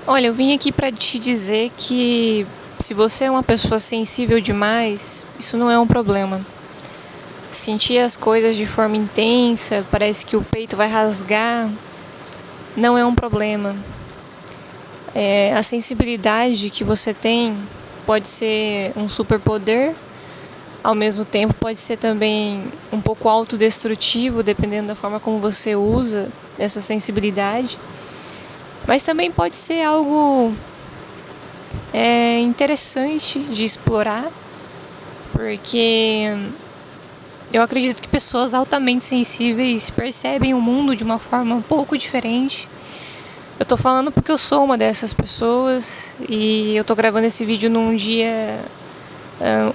Olha, eu vim aqui para te dizer que se você é uma pessoa sensível demais, isso não é um problema. Sentir as coisas de forma intensa, parece que o peito vai rasgar, não é um problema. A sensibilidade que você tem pode ser um superpoder, ao mesmo tempo pode ser também um pouco autodestrutivo, dependendo da forma como você usa essa sensibilidade. Mas também pode ser algo interessante de explorar, porque eu acredito que pessoas altamente sensíveis percebem o mundo de uma forma um pouco diferente. Eu tô falando porque eu sou uma dessas pessoas e eu tô gravando esse vídeo num dia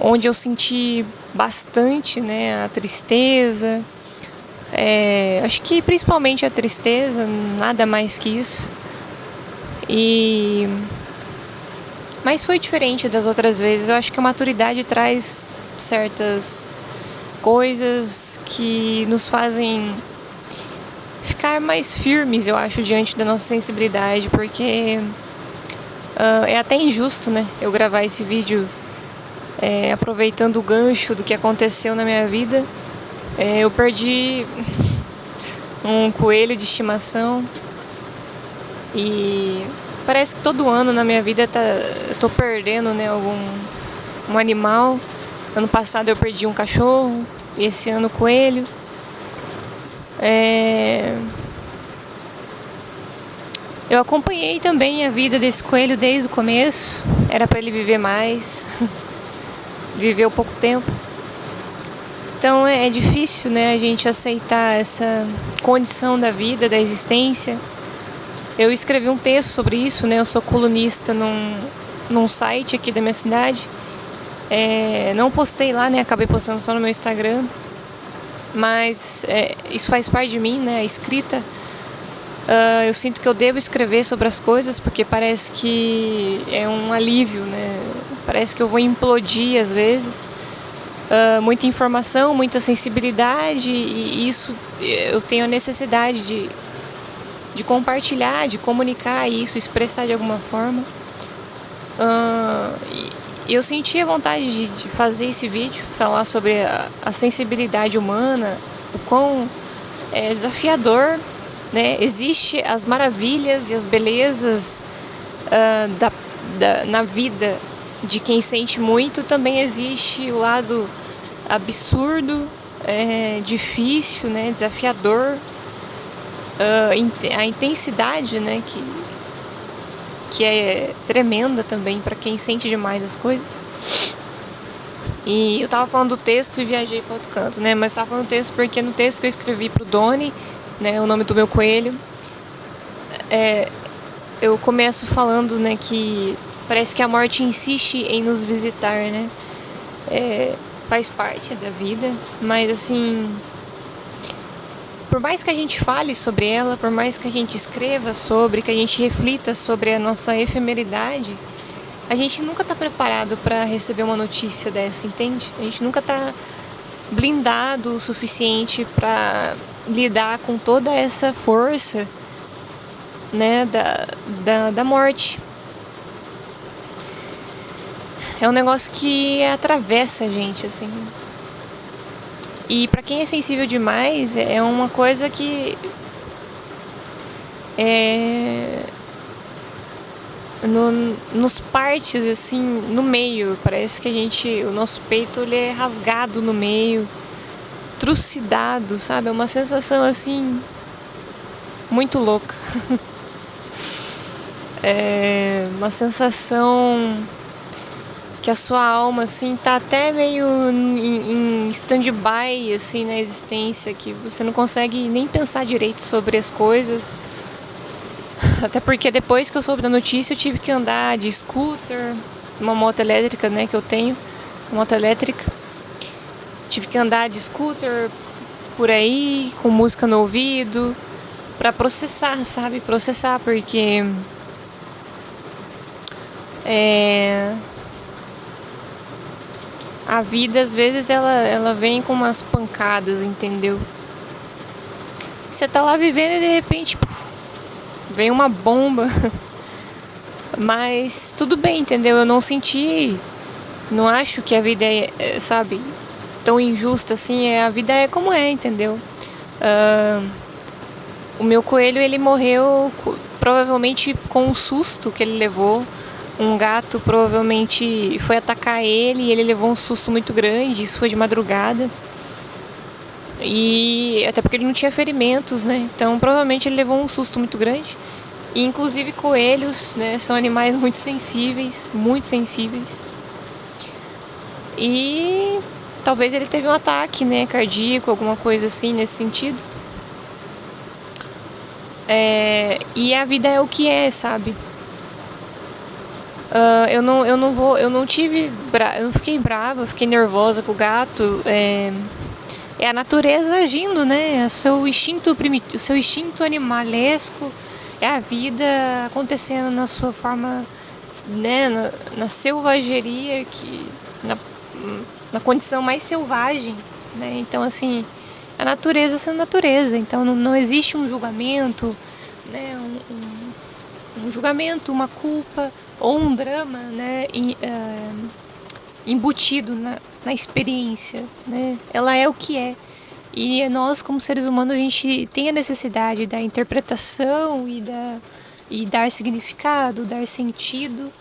onde eu senti bastante, né, a tristeza. Acho que principalmente a tristeza, nada mais que isso. Mas foi diferente das outras vezes. Eu acho que a maturidade traz certas coisas que nos fazem ficar mais firmes, eu acho, diante da nossa sensibilidade, porque é até injusto, né, eu gravar esse vídeo aproveitando o gancho do que aconteceu na minha vida. Eu perdi um coelho de estimação e parece que todo ano na minha vida eu tô perdendo, né, um animal. Ano passado eu perdi um cachorro e esse ano coelho. Eu acompanhei também a vida desse coelho desde o começo. Era para ele viver mais, viveu pouco tempo. Então é difícil, né, a gente aceitar essa condição da vida, da existência. Eu escrevi um texto sobre isso, né? Eu sou colunista num site aqui da minha cidade. Não postei lá, né? Acabei postando só no meu Instagram. Mas isso faz parte de mim, né? A escrita. Eu sinto que eu devo escrever sobre as coisas porque parece que é um alívio, né? Parece que eu vou implodir às vezes. Muita informação, muita sensibilidade e isso eu tenho a necessidade de compartilhar, de comunicar isso, expressar de alguma forma. Eu senti a vontade de fazer esse vídeo, falar sobre a sensibilidade humana, o quão é desafiador, né? Existe as maravilhas e as belezas na vida de quem sente muito, também existe o lado absurdo, difícil, né? Desafiador, a intensidade, né? Que é tremenda também para quem sente demais as coisas. E eu tava falando do texto e viajei para outro canto, né? Mas tava falando do texto porque no texto que eu escrevi pro Doni, né, o nome do meu coelho, eu começo falando, né, que parece que a morte insiste em nos visitar, né? Faz parte da vida, mas assim, por mais que a gente fale sobre ela, por mais que a gente escreva sobre, que a gente reflita sobre a nossa efemeridade, a gente nunca tá preparado para receber uma notícia dessa, entende? A gente nunca tá blindado o suficiente para lidar com toda essa força, né, da morte. É um negócio que atravessa a gente, assim. E para quem é sensível demais, é uma coisa que nos partes, assim, no meio. Parece que o nosso peito ele é rasgado no meio, trucidado, sabe? É uma sensação, assim, muito louca. É uma sensação que a sua alma, assim, tá até meio em stand-by, assim, na existência, que você não consegue nem pensar direito sobre as coisas. Até porque depois que eu soube da notícia, eu tive que andar de scooter, uma moto elétrica, né, que eu tenho, uma moto elétrica. Tive que andar de scooter por aí, com música no ouvido, pra processar, sabe? Processar, porque a vida, às vezes, ela vem com umas pancadas, entendeu? Você tá lá vivendo e, de repente, vem uma bomba Mas tudo bem, entendeu? Eu não senti, não acho que a vida sabe, tão injusta assim. A vida é como é, entendeu? O meu coelho, ele morreu provavelmente com um susto que ele levou. Um gato provavelmente foi atacar ele e ele levou um susto muito grande. Isso foi de madrugada. E até porque ele não tinha ferimentos, né? Então provavelmente ele levou um susto muito grande. E inclusive coelhos, né, são animais muito sensíveis, muito sensíveis. E talvez ele teve um ataque, né, cardíaco, alguma coisa assim nesse sentido. E a vida é o que é, sabe? Eu não tive, eu não fiquei brava, eu fiquei nervosa com o gato. É a natureza agindo, né? É o seu instinto animalesco, é a vida acontecendo na sua forma, né? Na selvageria, na condição mais selvagem, né? Então, assim, a natureza sendo natureza. Então, não existe um julgamento, né? Um julgamento, uma culpa ou um drama, né? Embutido na experiência, né? Ela é o que é. E nós, como seres humanos, a gente tem a necessidade da interpretação e dar significado, dar sentido.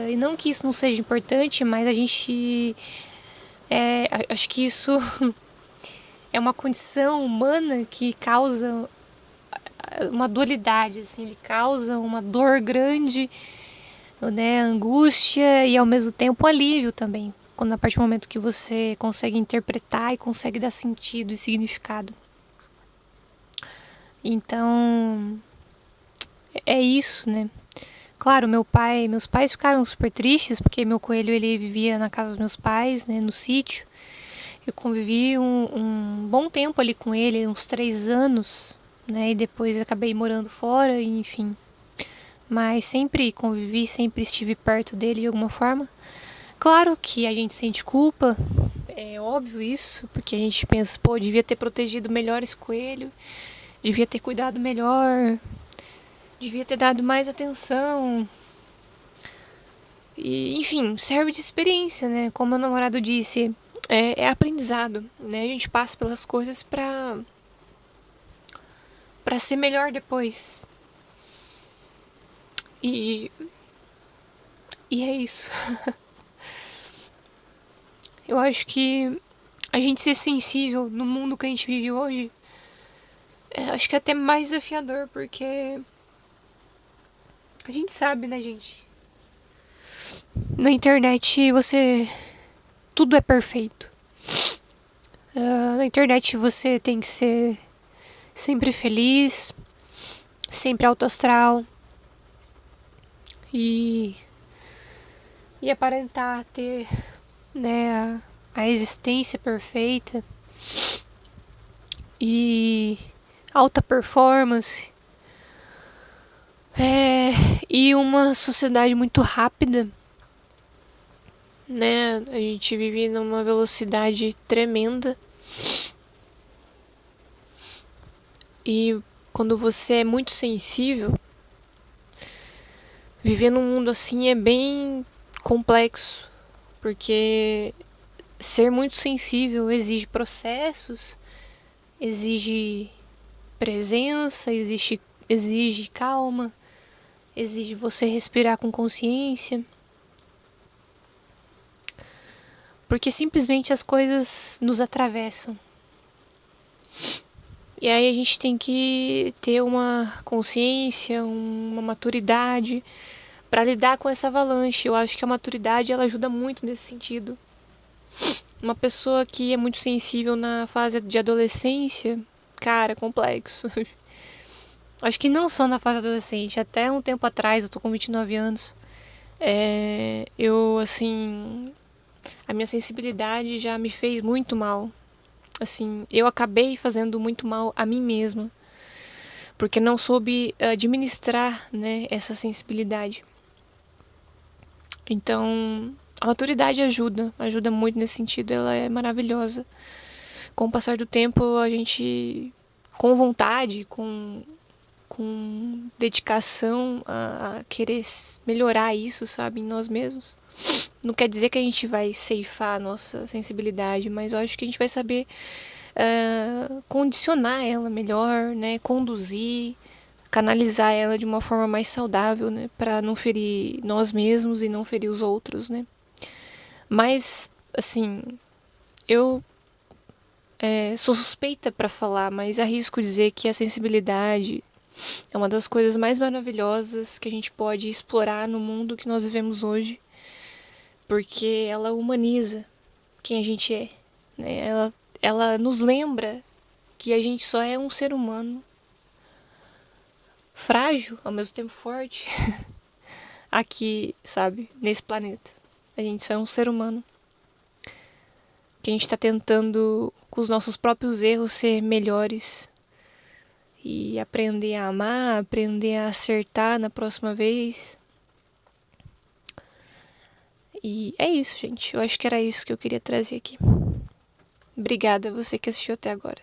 E não que isso não seja importante, mas a gente... acho que isso é uma condição humana que causa uma dualidade, assim. Ele causa uma dor grande, né, angústia e ao mesmo tempo alívio também, quando a partir do momento que você consegue interpretar e consegue dar sentido e significado. Então, é isso, né? Claro, meus pais ficaram super tristes porque meu coelho, ele vivia na casa dos meus pais, né, no sítio. Eu convivi um bom tempo ali com ele, uns 3 anos, né, e depois acabei morando fora, enfim. Mas sempre convivi, sempre estive perto dele de alguma forma. Claro que a gente sente culpa, é óbvio isso, porque a gente pensa, pô, devia ter protegido melhor esse coelho, devia ter cuidado melhor, devia ter dado mais atenção. E, enfim, serve de experiência, né? Como meu namorado disse, é aprendizado, né? A gente passa pelas coisas pra ser melhor depois. E, e é isso. Eu acho que a gente ser sensível no mundo que a gente vive hoje, acho que é até mais desafiador, porque a gente sabe, né, gente? Na internet tudo é perfeito. Na internet você tem que ser sempre feliz, sempre alto astral e, e aparentar ter, né, a existência perfeita e alta performance. E uma sociedade muito rápida, né? A gente vive numa velocidade tremenda. E quando você é muito sensível, viver num mundo assim é bem complexo, porque ser muito sensível exige processos, exige presença, exige calma, exige você respirar com consciência. Porque simplesmente as coisas nos atravessam. E aí a gente tem que ter uma consciência, uma maturidade para lidar com essa avalanche. Eu acho que a maturidade, ela ajuda muito nesse sentido. Uma pessoa que é muito sensível na fase de adolescência, cara, é complexo. Acho que não só na fase adolescente, até um tempo atrás, eu tô com 29 anos, eu, assim, a minha sensibilidade já me fez muito mal. Assim, eu acabei fazendo muito mal a mim mesma, porque não soube administrar, né, essa sensibilidade. Então, a maturidade ajuda muito nesse sentido, ela é maravilhosa. Com o passar do tempo, a gente, com vontade, com com dedicação a querer melhorar isso, sabe, em nós mesmos. Não quer dizer que a gente vai ceifar a nossa sensibilidade, mas eu acho que a gente vai saber condicionar ela melhor, né, conduzir, canalizar ela de uma forma mais saudável, né, para não ferir nós mesmos e não ferir os outros, né. Mas, assim, eu sou suspeita para falar, mas arrisco dizer que a sensibilidade é uma das coisas mais maravilhosas que a gente pode explorar no mundo que nós vivemos hoje, porque ela humaniza quem a gente é, né? Ela nos lembra que a gente só é um ser humano frágil, ao mesmo tempo forte, aqui, sabe, nesse planeta. A gente só é um ser humano que a gente está tentando, com os nossos próprios erros, ser melhores e aprender a amar, aprender a acertar na próxima vez. E é isso, gente. Eu acho que era isso que eu queria trazer aqui. Obrigada a você que assistiu até agora.